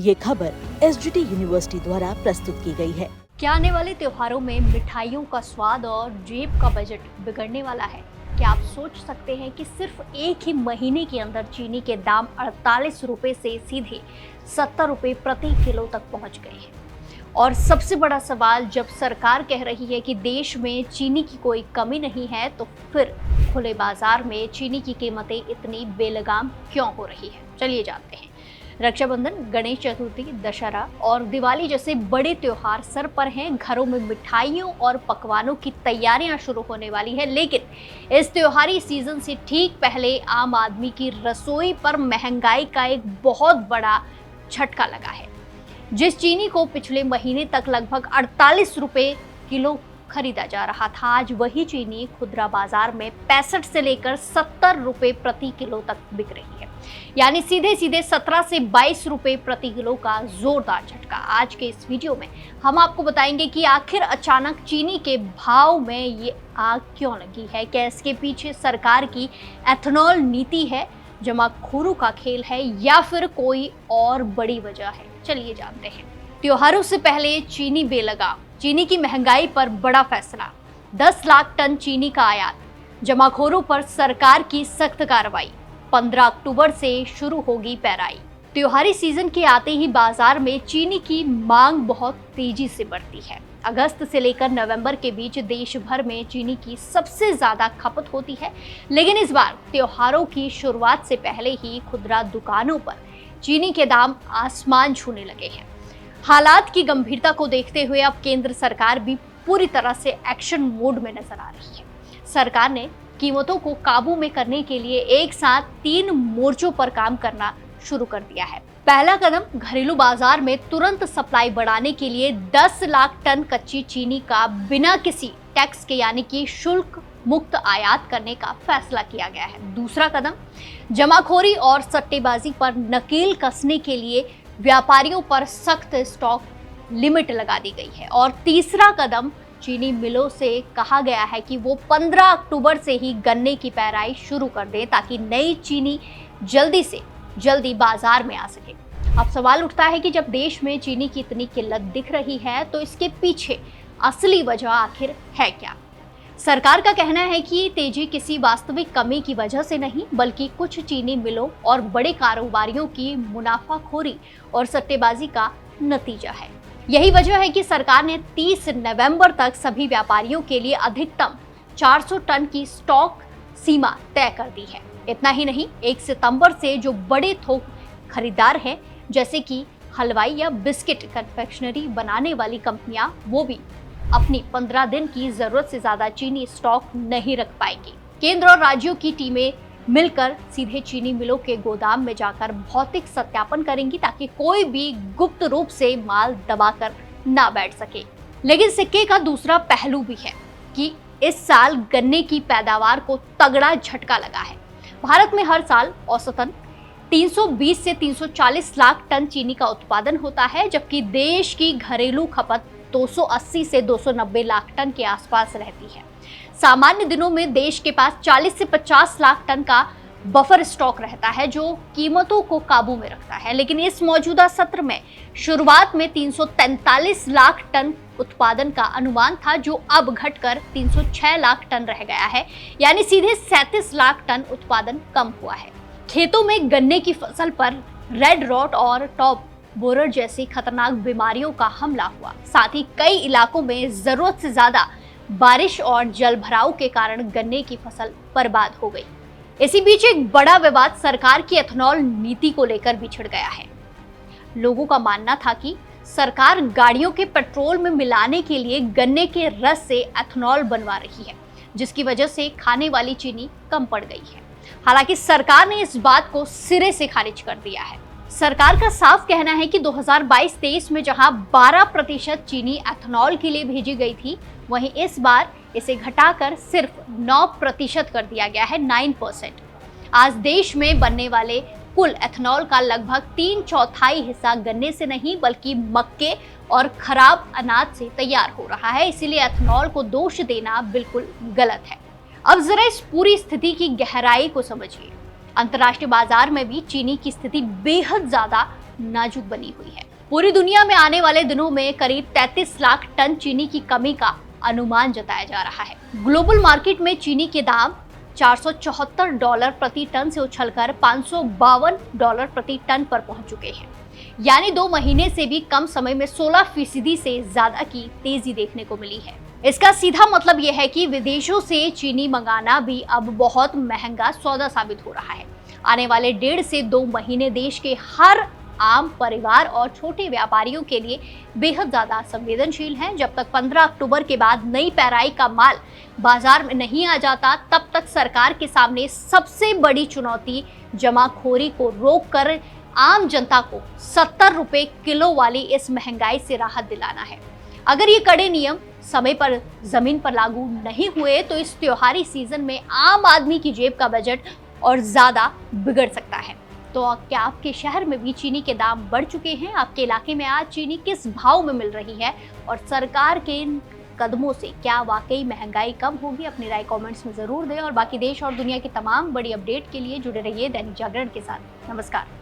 ये खबर SGT university द्वारा प्रस्तुत की गई है। क्या आने वाले त्योहारों में मिठाइयों का स्वाद और जेब का बजट बिगड़ने वाला है? क्या आप सोच सकते हैं कि सिर्फ एक ही महीने के अंदर चीनी के दाम 48 रुपए से सीधे 70 रुपए प्रति किलो तक पहुंच गए हैं? और सबसे बड़ा सवाल, जब सरकार कह रही है कि देश में चीनी की कोई कमी नहीं है, तो फिर खुले बाजार में चीनी की कीमतें इतनी बेलगाम क्यों हो रही है? चलिए जानते हैं। रक्षाबंधन, गणेश चतुर्थी, दशहरा और दिवाली जैसे बड़े त्योहार सर पर हैं। घरों में मिठाइयों और पकवानों की तैयारियां शुरू होने वाली है, लेकिन इस त्योहारी सीजन से ठीक पहले आम आदमी की रसोई पर महंगाई का एक बहुत बड़ा झटका लगा है। जिस चीनी को पिछले महीने तक लगभग 48 रुपए किलो खरीदा जा रहा था, आज वही चीनी खुदरा बाजार में 65 से लेकर 70 रुपए प्रति किलो तक बिक रही है। यानी सीधे सीधे 17 से 22 रुपए प्रति किलो का जोरदार झटका। आज के इस वीडियो में हम आपको बताएंगे कि आखिर अचानक चीनी के भाव में ये आग क्यों लगी है। क्या इसके पीछे सरकार की एथेनॉल नीति है, जमाखोरों का खेल है, या फिर कोई और बड़ी वजह है? चलिए जानते हैं। त्योहारों से पहले चीनी बेलगाम, चीनी की महंगाई पर बड़ा फैसला। 10 लाख टन चीनी का आयात, जमाखोरों पर सरकार की सख्त कार्रवाई। 15 अक्टूबर से शुरू होगी पेराई। त्योहारी सीजन के आते ही बाजार में चीनी की मांग बहुत तेजी से बढ़ती है। अगस्त से लेकर नवंबर के बीच देश भर में चीनी की सबसे ज्यादा खपत होती है, लेकिन इस बार त्योहारों की शुरुआत से पहले ही खुदरा दुकानों पर चीनी के दाम आसमान छूने लगे हैं। हालात की गंभीरता को देखते हुए अब केंद्र सरकार भी पूरी तरह से एक्शन मोड में नजर आ रही है। सरकार ने कीमतों को काबू में करने के लिए एक साथ 3 मोर्चों पर काम करना शुरू कर दिया है। पहला कदम, घरेलू बाजार में तुरंत सप्लाई बढ़ाने के लिए 10 लाख टन कच्ची चीनी का बिना किसी टैक्स के यानी कि शुल्क मुक्त आयात करने का फैसला किया गया है। दूसरा कदम, जमाखोरी और सट्टेबाजी पर नकेल कसने के लिए व्यापारियों पर सख्त स्टॉक लिमिट लगा दी गई है। और तीसरा कदम, चीनी मिलों से कहा गया है कि वो 15 अक्टूबर से ही गन्ने की पेराई शुरू कर दें, ताकि नई चीनी जल्दी से जल्दी बाजार में आ सके। अब सवाल उठता है कि जब देश में चीनी की इतनी किल्लत दिख रही है, तो इसके पीछे असली वजह आखिर है क्या? सरकार का कहना है कि तेजी किसी वास्तविक कमी की वजह से नहीं, बल्कि कुछ चीनी मिलों और बड़े कारोबारियों की मुनाफाखोरी और सट्टेबाजी का नतीजा है। यही वजह है कि सरकार ने 30 नवंबर तक सभी व्यापारियों के लिए अधिकतम 400 टन की स्टॉक सीमा तय कर दी है। इतना ही नहीं, 1 सितंबर से जो बड़े थोक खरीदार हैं, जैसे कि हलवाई या बिस्किट कन्फेक्शनरी बनाने वाली कंपनियां, वो भी अपनी 15 दिन की जरूरत से ज्यादा चीनी स्टॉक नहीं रख पाएंगी। केंद्र और राज्यों की टीमें मिलकर सीधे चीनी मिलों के गोदाम में जाकर भौतिक सत्यापन करेंगी, ताकि कोई भी गुप्त रूप से माल दबाकर ना बैठ सके। लेकिन सिक्के का दूसरा पहलू भी है कि इस साल गन्ने की पैदावार को तगड़ा झटका लगा है। भारत में हर साल औसतन 320 से 340 लाख टन चीनी का उत्पादन होता है, जबकि देश की घरेलू खपत 280 से 290 लाख टन के आसपास रहती है। सामान्य दिनों में देश के पास 40 से 50 लाख टन का बफर स्टॉक रहता है, जो कीमतों को काबू में रखता है। लेकिन इस मौजूदा सत्र में शुरुआत में 343 लाख टन उत्पादन का अनुमान था, जो अब घटकर 306 लाख टन रह गया है। यानी सीधे 37 लाख टन उत्पादन कम हुआ है। खेतों में गन्ने की फसल पर रेड रॉट और टॉप बोरर जैसी खतरनाक बीमारियों का हमला हुआ। साथ ही कई इलाकों में जरूरत से ज्यादा बारिश और जलभराव के कारण गन्ने की फसल बर्बाद हो गई। इसी बीच एक बड़ा विवाद सरकार की एथेनॉल नीति को लेकर भी छिड़ गया है। लोगों का मानना था कि सरकार गाड़ियों के पेट्रोल में मिलाने के लिए गन्ने के रस से एथेनॉल बनवा रही है, जिसकी वजह से खाने वाली चीनी कम पड़ गई है। हालांकि सरकार ने इस बात को सिरे से खारिज कर दिया है। सरकार का साफ कहना है कि 2022-23 में जहां 12% चीनी एथेनॉल के लिए भेजी गई थी, वहीं इस बार इसे घटाकर सिर्फ 9% कर दिया गया है, 9%। आज देश में बनने वाले कुल एथेनॉल का लगभग 3/4 हिस्सा गन्ने से नहीं, बल्कि मक्के और खराब अनाज से तैयार हो रहा है। इसीलिए एथेनॉल को दोष देना बिल्कुल गलत है। अब जरा इस पूरी स्थिति की गहराई को समझिए। अंतर्राष्ट्रीय बाजार में भी चीनी की स्थिति बेहद ज्यादा नाजुक बनी हुई है। पूरी दुनिया में आने वाले दिनों में करीब 33 लाख टन चीनी की कमी का अनुमान जताया जा रहा है। ग्लोबल मार्केट में चीनी के दाम $474 प्रति टन से उछलकर $552 प्रति टन पर पहुंच चुके हैं, यानी 2 महीने से भी कम समय में 16% से ज्यादा की तेजी देखने को मिली है। इसका सीधा मतलब यह है कि विदेशों से चीनी मंगाना भी अब बहुत महंगा सौदा साबित हो रहा है। आने वाले 1.5 से 2 महीने देश के हर आम परिवार और छोटे व्यापारियों के लिए बेहद ज्यादा संवेदनशील हैं। जब तक 15 अक्टूबर के बाद नई पेराई का माल बाजार में नहीं आ जाता, तब तक सरकार के सामने सबसे बड़ी चुनौती जमाखोरी को रोककर आम जनता को 70 रुपए किलो वाली इस महंगाई से राहत दिलाना है। अगर ये कड़े नियम समय पर जमीन पर लागू नहीं हुए तो इस त्योहारी सीजन में आम आदमी की जेब का बजट और ज्यादा बिगड़ सकता है। तो क्या आपके शहर में भी चीनी के दाम बढ़ चुके हैं? आपके इलाके में आज चीनी किस भाव में मिल रही है? और सरकार के इन कदमों से क्या वाकई महंगाई कम होगी? अपनी राय कमेंट्स में जरूर दें और बाकी देश और दुनिया की तमाम बड़ी अपडेट के लिए जुड़े रहिए दैनिक जागरण के साथ। नमस्कार।